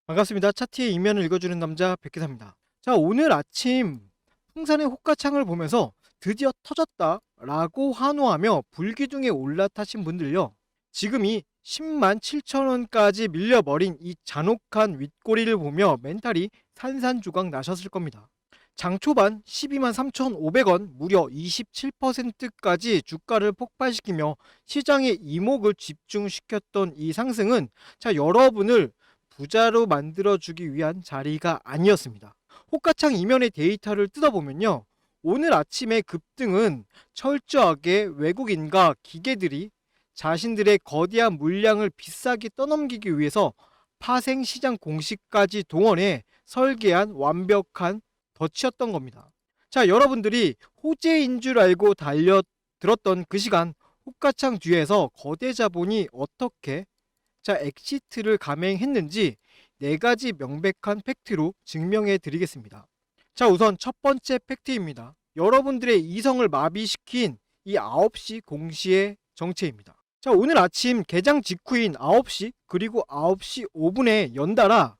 반갑습니다. 차트의 이면을 읽어주는 남자 백기사입니다. 자, 오늘 아침 풍산의 호가창을 보면서 드디어 터졌다 라고 환호하며 불기둥에 올라타신 분들요, 지금이 10만 7천 원까지 밀려버린 이 잔혹한 윗꼬리를 보며 멘탈이 산산조각 나셨을 겁니다. 장 초반 12만 3,500원, 무려 27%까지 주가를 폭발시키며 시장의 이목을 집중시켰던 이 상승은 여러분을 부자로 만들어주기 위한 자리가 아니었습니다. 호가창 이면의 데이터를 뜯어보면요, 오늘 아침의 급등은 철저하게 외국인과 기계들이 자신들의 거대한 물량을 비싸게 떠넘기기 위해서 파생시장 공시까지 동원해 설계한 완벽한 덫이었던 겁니다. 자, 여러분들이 호재인 줄 알고 달려들었던 그 시간, 호가창 뒤에서 거대 자본이 어떻게 엑시트를 감행했는지 네 가지 명백한 팩트로 증명해 드리겠습니다. 자, 우선 첫 번째 팩트입니다. 여러분들의 이성을 마비시킨 이 9시 공시의 정체입니다. 자, 오늘 아침 개장 직후인 9시 그리고 9시 5분에 연달아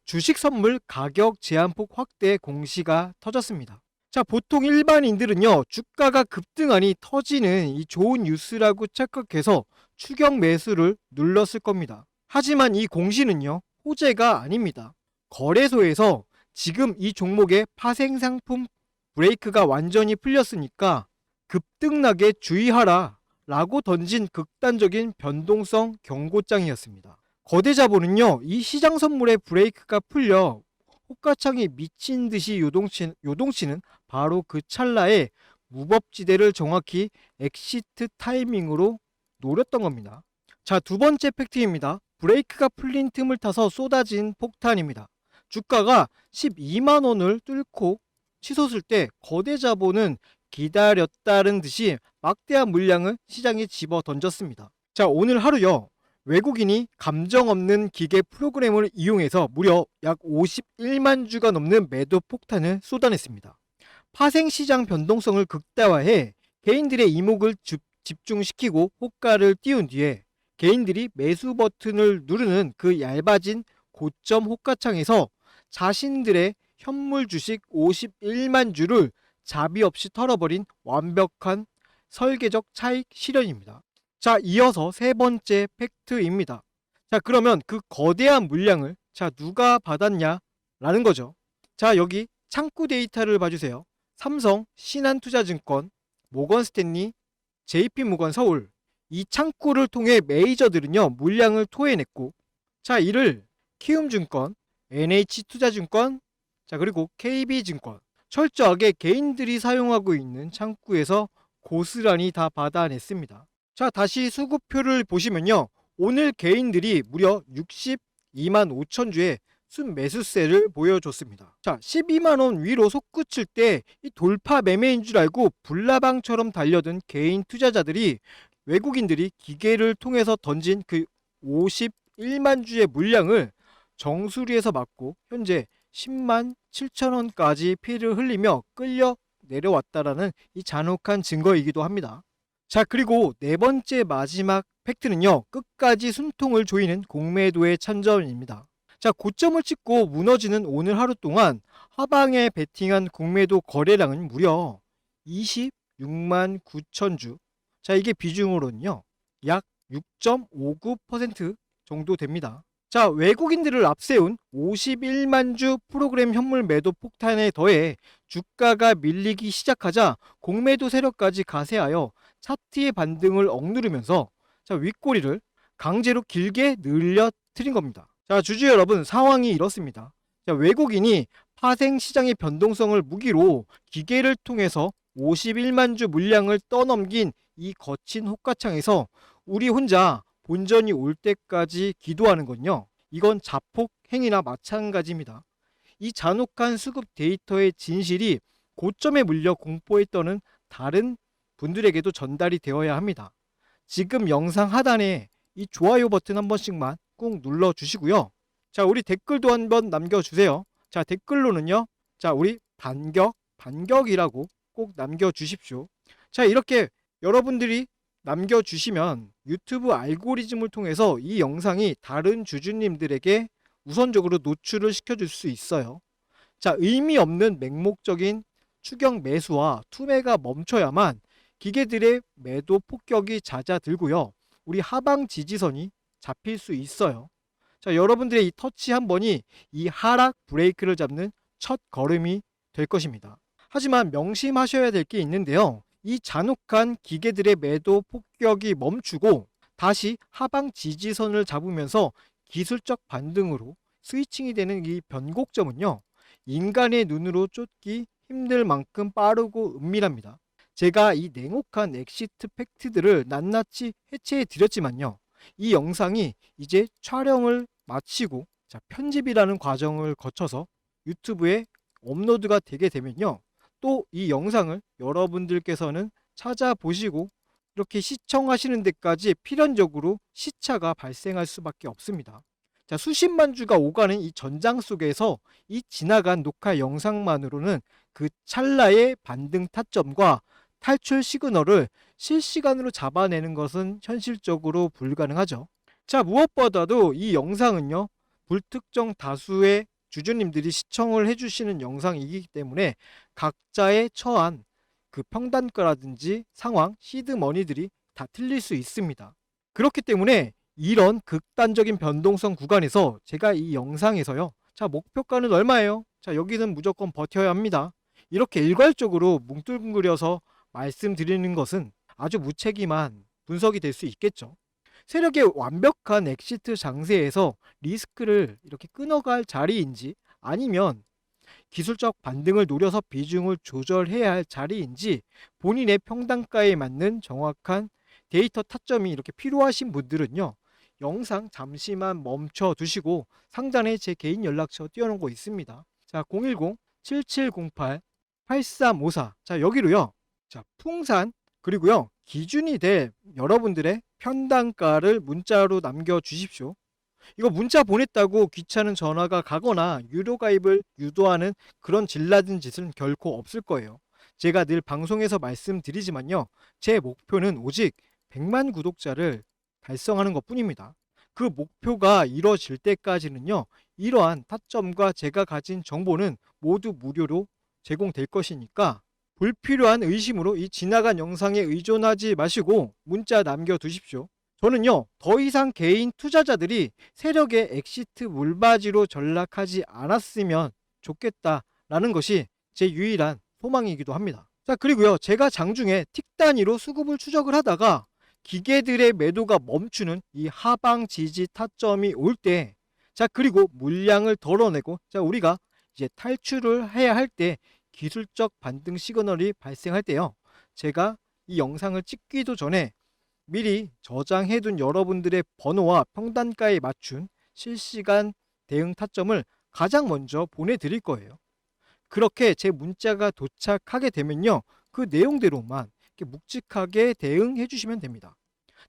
주식 선물 가격 제한폭 확대 공시가 터졌습니다. 자, 보통 일반인들은요, 주가가 급등하니 터지는 이 좋은 뉴스라고 착각해서 추격 매수를 눌렀을 겁니다. 하지만 이 공시는요, 호재가 아닙니다. 거래소에서 지금 이 종목의 파생 상품 브레이크가 완전히 풀렸으니까 급등락에 주의하라 라고 던진 극단적인 변동성 경고장이었습니다. 거대 자본은요, 이 시장 선물의 브레이크가 풀려 호가창이 미친 듯이 요동치는 바로 그 찰나에 무법지대를 정확히 엑시트 타이밍으로 노렸던 겁니다. 자, 두 번째 팩트입니다. 브레이크가 풀린 틈을 타서 쏟아진 폭탄입니다. 주가가 12만 원을 뚫고 치솟을 때 거대 자본은 기다렸다는 듯이 막대한 물량을 시장에 집어 던졌습니다. 자, 오늘 하루요, 외국인이 감정 없는 기계 프로그램을 이용해서 무려 약 51만 주가 넘는 매도 폭탄을 쏟아냈습니다. 파생시장 변동성을 극대화해 개인들의 이목을 집중시키고 호가를 띄운 뒤에 개인들이 매수 버튼을 누르는 그 얇아진 고점 호가창에서 자신들의 현물 주식 51만 주를 자비 없이 털어버린 완벽한 설계적 차익 실현입니다. 자, 이어서 세 번째 팩트입니다. 자, 그러면 그 거대한 물량을 누가 받았냐라는 거죠. 자, 여기 창구 데이터를 봐주세요. 삼성, 신한투자증권, 모건스탠리, JP모건 서울, 이 창구를 통해 메이저들은요, 물량을 토해냈고, 자, 이를 키움증권, NH투자증권, 자, 그리고 KB증권, 철저하게 개인들이 사용하고 있는 창구에서 고스란히 다 받아냈습니다. 자, 다시 수급표를 보시면요, 오늘 개인들이 무려 62만 5천 주의 순매수세를 보여줬습니다. 자, 12만 원 위로 솟구칠 때 이 돌파 매매인 줄 알고 불나방처럼 달려든 개인 투자자들이 외국인들이 기계를 통해서 던진 그 51만 주의 물량을 정수리에서 맞고 현재 10만 7천 원까지 피를 흘리며 끌려 내려왔다라는 이 잔혹한 증거이기도 합니다. 자, 그리고 네 번째 마지막 팩트는요, 끝까지 숨통을 조이는 공매도의 찬전입니다. 자, 고점을 찍고 무너지는 오늘 하루 동안 하방에 베팅한 공매도 거래량은 무려 26만 9천 주. 자, 이게 비중으로는요, 약 6.59% 정도 됩니다. 자, 외국인들을 앞세운 51만 주 프로그램 현물 매도 폭탄에 더해 주가가 밀리기 시작하자 공매도 세력까지 가세하여 차트의 반등을 억누르면서 윗꼬리를 강제로 길게 늘려트린 겁니다. 자, 주주 여러분, 상황이 이렇습니다. 자, 외국인이 파생 시장의 변동성을 무기로 기계를 통해서 51만 주 물량을 떠넘긴 이 거친 호가창에서 우리 혼자 본전이 올 때까지 기도하는 건요, 이건 자폭 행위나 마찬가지입니다. 이 잔혹한 수급 데이터의 진실이 고점에 물려 공포에 떠는 다른 분들에게도 전달이 되어야 합니다. 지금 영상 하단에 이 좋아요 버튼 한 번씩만 꾹 눌러 주시고요. 자, 우리 댓글도 한번 남겨주세요. 자, 댓글로는요, 자, 우리 반격이라고 꼭 남겨주십시오. 자, 이렇게 여러분들이 남겨주시면 유튜브 알고리즘을 통해서 이 영상이 다른 주주님들에게 우선적으로 노출을 시켜줄 수 있어요. 자, 의미 없는 맹목적인 추격 매수와 투매가 멈춰야만 기계들의 매도 폭격이 잦아들고요. 우리 하방 지지선이 잡힐 수 있어요. 자, 여러분들의 이 터치 한 번이 이 하락 브레이크를 잡는 첫 걸음이 될 것입니다. 하지만 명심하셔야 될 게 있는데요. 이 잔혹한 기계들의 매도 폭격이 멈추고 다시 하방 지지선을 잡으면서 기술적 반등으로 스위칭이 되는 이 변곡점은요. 인간의 눈으로 쫓기 힘들 만큼 빠르고 은밀합니다. 제가 이 냉혹한 엑시트 팩트들을 낱낱이 해체해 드렸지만요. 이 영상이 이제 촬영을 마치고 편집이라는 과정을 거쳐서 유튜브에 업로드가 되게 되면요. 또 이 영상을 여러분들께서는 찾아보시고 이렇게 시청하시는 데까지 필연적으로 시차가 발생할 수밖에 없습니다. 자, 수십만 주가 오가는 이 전장 속에서 이 지나간 녹화 영상만으로는 그 찰나의 반등 타점과 탈출 시그널을 실시간으로 잡아내는 것은 현실적으로 불가능하죠. 자, 무엇보다도 이 영상은요, 불특정 다수의 주주님들이 시청을 해주시는 영상이기 때문에 각자의 처한 그 평단가라든지 상황, 시드머니들이 다 틀릴 수 있습니다. 그렇기 때문에 이런 극단적인 변동성 구간에서 제가 이 영상에서요, 자, 목표가는 얼마예요? 자, 여기는 무조건 버텨야 합니다. 이렇게 일괄적으로 뭉뚱그려서 말씀드리는 것은 아주 무책임한 분석이 될 수 있겠죠. 세력의 완벽한 엑시트 장세에서 리스크를 이렇게 끊어갈 자리인지 아니면 기술적 반등을 노려서 비중을 조절해야 할 자리인지 본인의 평단가에 맞는 정확한 데이터 타점이 이렇게 필요하신 분들은요. 영상 잠시만 멈춰 두시고 상단에 제 개인 연락처 띄워놓은 거 있습니다. 자, 010-7708-8354. 자, 여기로요. 자, 풍산 그리고요. 기준이 될 여러분들의 편단가를 문자로 남겨 주십시오. 이거 문자 보냈다고 귀찮은 전화가 가거나 유료 가입을 유도하는 그런 질 낮은 짓은 결코 없을 거예요. 제가 늘 방송에서 말씀드리지만요. 제 목표는 오직 100만 구독자를 달성하는 것뿐입니다. 그 목표가 이뤄질 때까지는요. 이러한 타점과 제가 가진 정보는 모두 무료로 제공될 것이니까 불필요한 의심으로 이 지나간 영상에 의존하지 마시고 문자 남겨두십시오. 저는요, 더 이상 개인 투자자들이 세력의 엑시트 물바지로 전락하지 않았으면 좋겠다라는 것이 제 유일한 소망이기도 합니다. 자, 그리고요, 제가 장중에 틱 단위로 수급을 추적을 하다가 기계들의 매도가 멈추는 이 하방 지지 타점이 올 때, 자, 그리고 물량을 덜어내고, 자, 우리가 이제 탈출을 해야 할 때 기술적 반등 시그널이 발생할 때요. 제가 이 영상을 찍기도 전에 미리 저장해둔 여러분들의 번호와 평단가에 맞춘 실시간 대응 타점을 가장 먼저 보내드릴 거예요. 그렇게 제 문자가 도착하게 되면요. 그 내용대로만 이렇게 묵직하게 대응해 주시면 됩니다.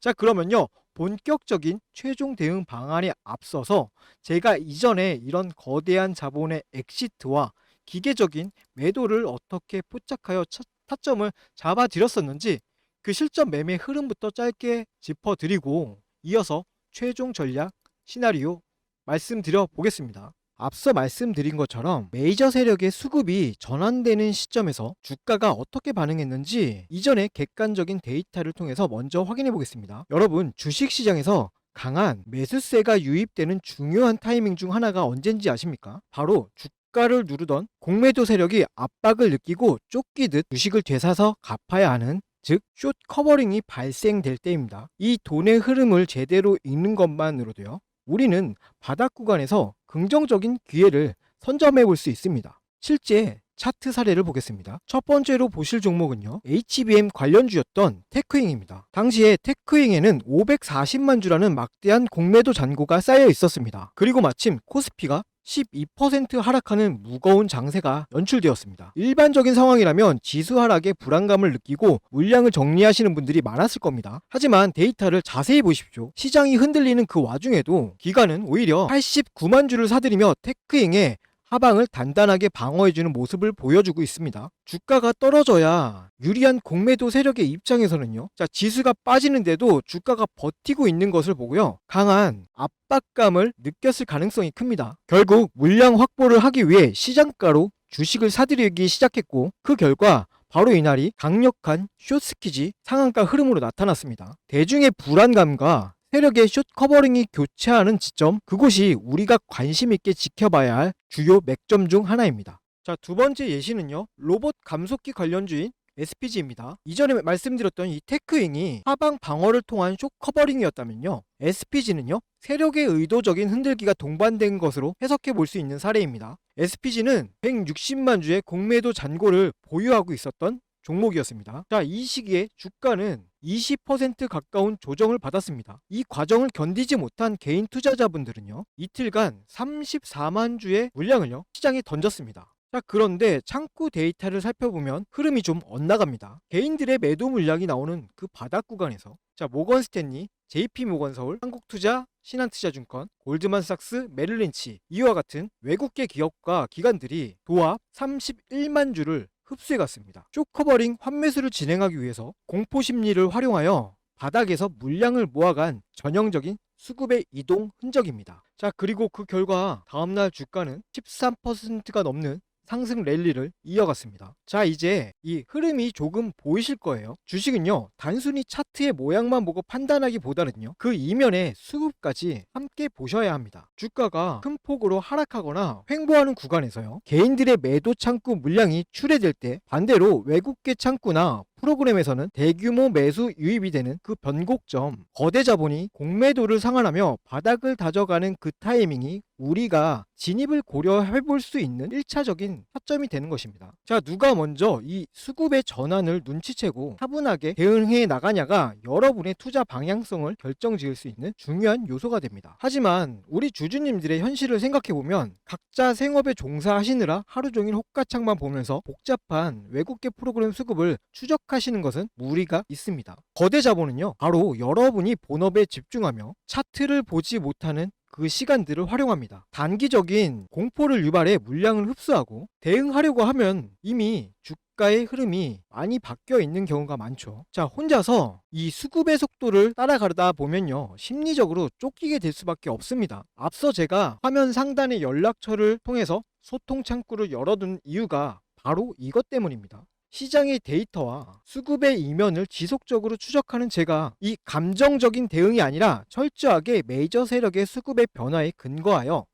자, 그러면요. 본격적인 최종 대응 방안에 앞서서 제가 이전에 이런 거대한 자본의 엑시트와 기계적인 매도를 어떻게 포착하여 타점을 잡아드렸었는지 그 실전 매매 흐름부터 짧게 짚어드리고 이어서 최종 전략 시나리오 말씀드려 보겠습니다. 앞서 말씀드린 것처럼 메이저 세력의 수급이 전환되는 시점에서 주가가 어떻게 반응했는지 이전의 객관적인 데이터를 통해서 먼저 확인해 보겠습니다. 여러분, 주식시장에서 강한 매수세가 유입되는 중요한 타이밍 중 하나가 언젠지 아십니까? 바로 주가를 누르던 공매도 세력이 압박을 느끼고 쫓기듯 주식을 되사서 갚아야 하는, 즉 숏 커버링이 발생될 때입니다. 이 돈의 흐름을 제대로 읽는 것만으로도요, 우리는 바닥 구간에서 긍정적인 기회를 선점해 볼 수 있습니다. 실제 차트 사례를 보겠습니다. 첫 번째로 보실 종목은요, HBM 관련주였던 테크잉입니다. 당시에 테크잉에는 540만 주라는 막대한 공매도 잔고가 쌓여 있었습니다. 그리고 마침 코스피가 12% 하락하는 무거운 장세가 연출되었습니다. 일반적인 상황이라면 지수 하락에 불안감을 느끼고 물량을 정리하시는 분들이 많았을 겁니다. 하지만 데이터를 자세히 보십시오. 시장이 흔들리는 그 와중에도 기관은 오히려 89만 주를 사들이며 테크잉에 하방을 단단하게 방어해주는 모습을 보여주고 있습니다. 주가가 떨어져야 유리한 공매도 세력의 입장에서는요. 자, 지수가 빠지는데도 주가가 버티고 있는 것을 보고요. 강한 압박감을 느꼈을 가능성이 큽니다. 결국 물량 확보를 하기 위해 시장가로 주식을 사들이기 시작했고 그 결과 바로 이날이 강력한 숏스키지 상한가 흐름으로 나타났습니다. 대중의 불안감과 세력의 숏 커버링이 교차하는 지점, 그곳이 우리가 관심 있게 지켜봐야 할 주요 맥점 중 하나입니다. 자, 두 번째 예시는요. 로봇 감속기 관련주인 SPG입니다. 이전에 말씀드렸던 이 테크윙이 하방 방어를 통한 숏 커버링이었다면요. SPG는요. 세력의 의도적인 흔들기가 동반된 것으로 해석해 볼 수 있는 사례입니다. SPG는 160만 주의 공매도 잔고를 보유하고 있었던 종목이었습니다. 자, 이 시기에 주가는 20% 가까운 조정을 받았습니다. 이 과정을 견디지 못한 개인 투자자분들은요, 이틀간 34만 주의 물량을요, 시장에 던졌습니다. 자, 그런데 창구 데이터를 살펴보면 흐름이 좀 엇나갑니다. 개인들의 매도 물량이 나오는 그 바닥 구간에서 자, 모건스탠리, JP모건서울, 한국투자, 신한투자증권, 골드만삭스, 메릴린치 이와 같은 외국계 기업과 기관들이 도합 31만 주를 흡수해갔습니다. 숏커버링 환매수를 진행하기 위해서 공포심리를 활용하여 바닥에서 물량을 모아간 전형적인 수급의 이동 흔적입니다. 자, 그리고 그 결과 다음날 주가는 13%가 넘는 상승 랠리를 이어갔습니다. 자, 이제 이 흐름이 조금 보이실 거예요. 주식은요, 단순히 차트의 모양만 보고 판단하기보다는요, 그 이면의 수급까지 함께 보셔야 합니다. 주가가 큰 폭으로 하락하거나 횡보하는 구간에서요, 개인들의 매도 창구 물량이 출회될 때 반대로 외국계 창구나 프로그램에서는 대규모 매수 유입이 되는 그 변곡점, 거대 자본이 공매도를 상환하며 바닥을 다져가는 그 타이밍이 우리가 진입을 고려해 볼 수 있는 1차적인 타점이 되는 것입니다. 자, 누가 먼저 이 수급의 전환을 눈치채고 차분하게 대응해 나가냐가 여러분의 투자 방향성을 결정지을 수 있는 중요한 요소가 됩니다. 하지만 우리 주주님들의 현실을 생각해 보면 각자 생업에 종사하시느라 하루 종일 호가창만 보면서 복잡한 외국계 프로그램 수급을 추적하시는 것은 무리가 있습니다. 거대 자본은요, 바로 여러분이 본업에 집중하며 차트를 보지 못하는 그 시간들을 활용합니다. 단기적인 공포를 유발해 물량을 흡수하고 대응하려고 하면 이미 주가의 흐름이 많이 바뀌어 있는 경우가 많죠. 자, 혼자서 이 수급의 속도를 따라가다 보면요, 심리적으로 쫓기게 될 수밖에 없습니다. 앞서 제가 화면 상단의 연락처를 통해서 소통 창구를 열어둔 이유가 바로 이것 때문입니다. 시장의 데이터와 수급의 이면을 지속적으로 추적하는 제가 이 감정적인 대응이 아니라 철저하게 메이저 세력의 수급의 변화에 근거하여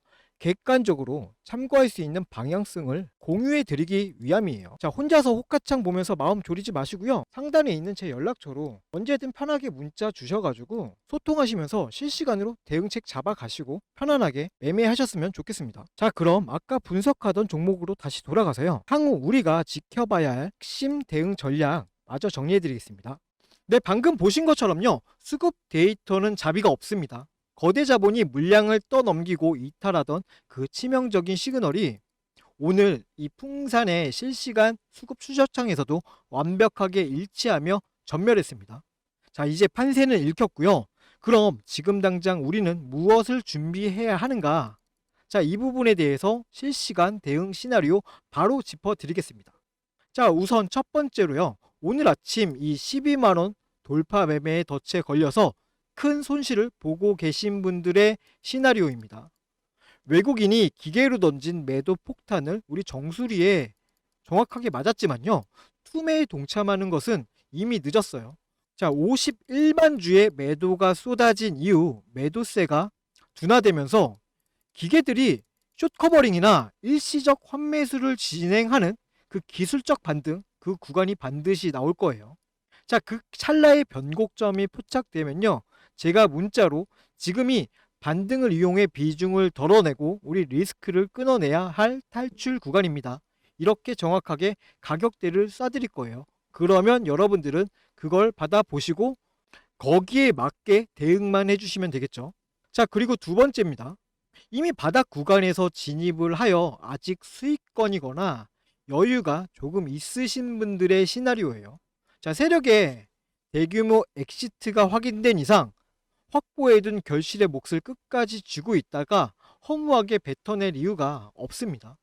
객관적으로 참고할 수 있는 방향성을 공유해 드리기 위함이에요. 자, 혼자서 호가창 보면서 마음 졸이지 마시고요. 상단에 있는 제 연락처로 언제든 편하게 문자 주셔가지고 소통하시면서 실시간으로 대응책 잡아가시고 편안하게 매매하셨으면 좋겠습니다. 자, 그럼 아까 분석하던 종목으로 다시 돌아가서요, 향후 우리가 지켜봐야 할 핵심 대응 전략 마저 정리해 드리겠습니다. 네, 방금 보신 것처럼요, 수급 데이터는 자비가 없습니다. 거대 자본이 물량을 떠넘기고 이탈하던 그 치명적인 시그널이 오늘 이 풍산의 실시간 수급 추적창에서도 완벽하게 일치하며 전멸했습니다. 자, 이제 판세는 읽혔고요. 그럼 지금 당장 우리는 무엇을 준비해야 하는가? 자, 이 부분에 대해서 실시간 대응 시나리오 바로 짚어드리겠습니다. 자, 우선 첫 번째로요, 오늘 아침 이 12만원 돌파 매매에 덫에 걸려서 큰 손실을 보고 계신 분들의 시나리오입니다. 외국인이 기계로 던진 매도 폭탄을 우리 정수리에 정확하게 맞았지만요, 투매에 동참하는 것은 이미 늦었어요. 자, 51만 주의 매도가 쏟아진 이후 매도세가 둔화되면서 기계들이 숏커버링이나 일시적 환매수를 진행하는 그 기술적 반등, 그 구간이 반드시 나올 거예요. 자, 그 찰나의 변곡점이 포착되면요, 제가 문자로 지금이 반등을 이용해 비중을 덜어내고 우리 리스크를 끊어내야 할 탈출 구간입니다, 이렇게 정확하게 가격대를 쏴드릴 거예요. 그러면 여러분들은 그걸 받아보시고 거기에 맞게 대응만 해주시면 되겠죠. 자, 그리고 두 번째입니다. 이미 바닥 구간에서 진입을 하여 아직 수익권이거나 여유가 조금 있으신 분들의 시나리오예요. 자, 세력의 대규모 엑시트가 확인된 이상 확보해둔 결실의 몫을 끝까지 쥐고 있다가 허무하게 뱉어낼 이유가 없습니다.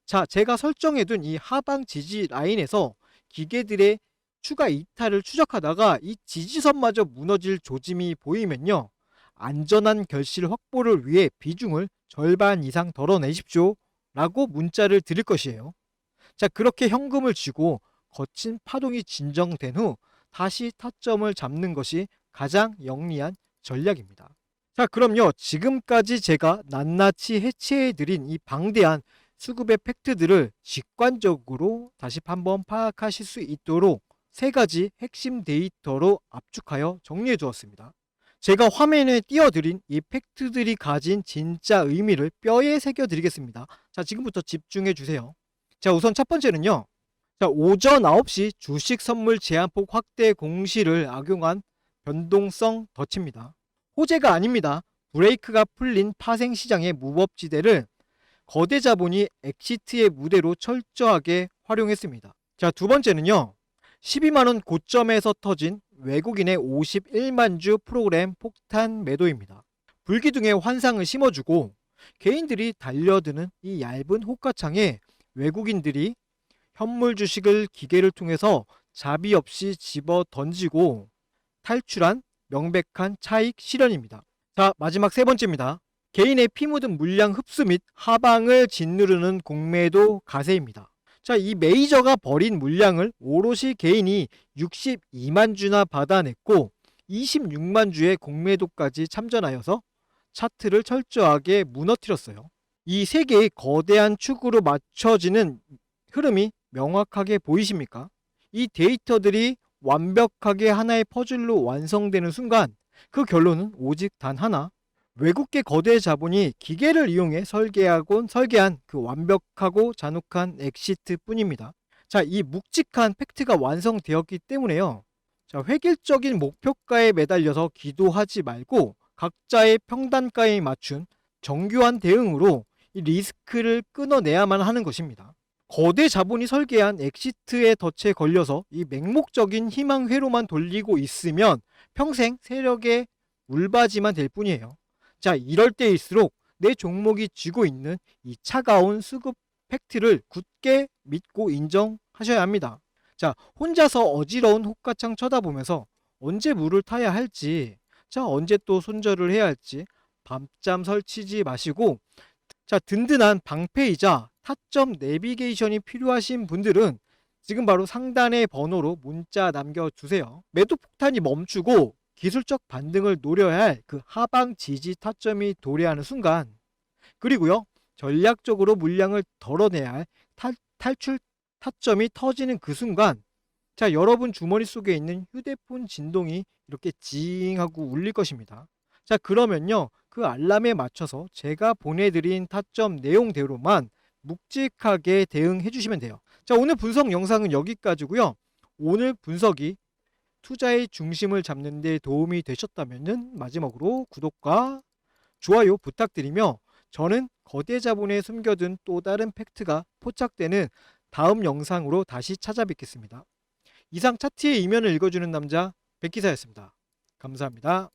자, 제가 설정해둔 이 하방 지지 라인에서 기계들의 추가 이탈을 추적하다가 이 지지선마저 무너질 조짐이 보이면요, 안전한 결실 확보를 위해 비중을 절반 이상 덜어내십시오 라고 문자를 드릴 것이에요. 자, 그렇게 현금을 쥐고 거친 파동이 진정된 후 다시 타점을 잡는 것이 가장 영리한 전략입니다. 자, 그럼요, 지금까지 제가 낱낱이 해체해드린 이 방대한 수급의 팩트들을 직관적으로 다시 한번 파악하실 수 있도록 세 가지 핵심 데이터로 압축하여 정리해 두었습니다. 제가 화면에 띄워드린 이 팩트들이 가진 진짜 의미를 뼈에 새겨드리겠습니다. 자, 지금부터 집중해 주세요. 자, 우선 첫 번째는요, 자, 오전 9시 주식 선물 제한폭 확대 공시를 악용한 변동성 덫입니다. 호재가 아닙니다. 브레이크가 풀린 파생 시장의 무법지대를 거대 자본이 엑시트의 무대로 철저하게 활용했습니다. 자, 두 번째는요, 12만원 고점에서 터진 외국인의 51만 주 프로그램 폭탄 매도입니다. 불기둥에 환상을 심어주고 개인들이 달려드는 이 얇은 호가창에 외국인들이 현물 주식을 기계를 통해서 자비 없이 집어 던지고 탈출한 명백한 차익 실현입니다. 자, 마지막 세 번째입니다. 개인의 피 묻은 물량 흡수 및 하방을 짓누르는 공매도 가세입니다. 자, 이 메이저가 버린 물량을 오롯이 개인이 62만 주나 받아냈고 26만 주의 공매도까지 참전하여서 차트를 철저하게 무너뜨렸어요. 이 세 개의 거대한 축으로 맞춰지는 흐름이 명확하게 보이십니까? 이 데이터들이 완벽하게 하나의 퍼즐로 완성되는 순간 그 결론은 오직 단 하나, 외국계 거대 자본이 기계를 이용해 설계한 그 완벽하고 잔혹한 엑시트 뿐입니다. 자, 이 묵직한 팩트가 완성되었기 때문에요, 자, 획일적인 목표가에 매달려서 기도하지 말고 각자의 평단가에 맞춘 정교한 대응으로 이 리스크를 끊어내야만 하는 것입니다. 거대 자본이 설계한 엑시트의 덫에 걸려서 이 맹목적인 희망 회로만 돌리고 있으면 평생 세력의 울바지만 될 뿐이에요. 자, 이럴 때일수록 내 종목이 쥐고 있는 이 차가운 수급 팩트를 굳게 믿고 인정하셔야 합니다. 자, 혼자서 어지러운 호가창 쳐다보면서 언제 물을 타야 할지, 자, 언제 또 손절을 해야 할지 밤잠 설치지 마시고, 자, 든든한 방패이자 타점 내비게이션이 필요하신 분들은 지금 바로 상단의 번호로 문자 남겨주세요. 매도 폭탄이 멈추고 기술적 반등을 노려야 할 그 하방 지지 타점이 도래하는 순간, 그리고요, 전략적으로 물량을 덜어내야 할 탈출 타점이 터지는 그 순간, 자, 여러분 주머니 속에 있는 휴대폰 진동이 이렇게 징 하고 울릴 것입니다. 자, 그러면요, 그 알람에 맞춰서 제가 보내드린 타점 내용대로만 묵직하게 대응해 주시면 돼요. 자, 오늘 분석 영상은 여기까지고요. 오늘 분석이 투자의 중심을 잡는 데 도움이 되셨다면 마지막으로 구독과 좋아요 부탁드리며, 저는 거대 자본에 숨겨둔 또 다른 팩트가 포착되는 다음 영상으로 다시 찾아뵙겠습니다. 이상 차트의 이면을 읽어주는 남자 백기사였습니다. 감사합니다.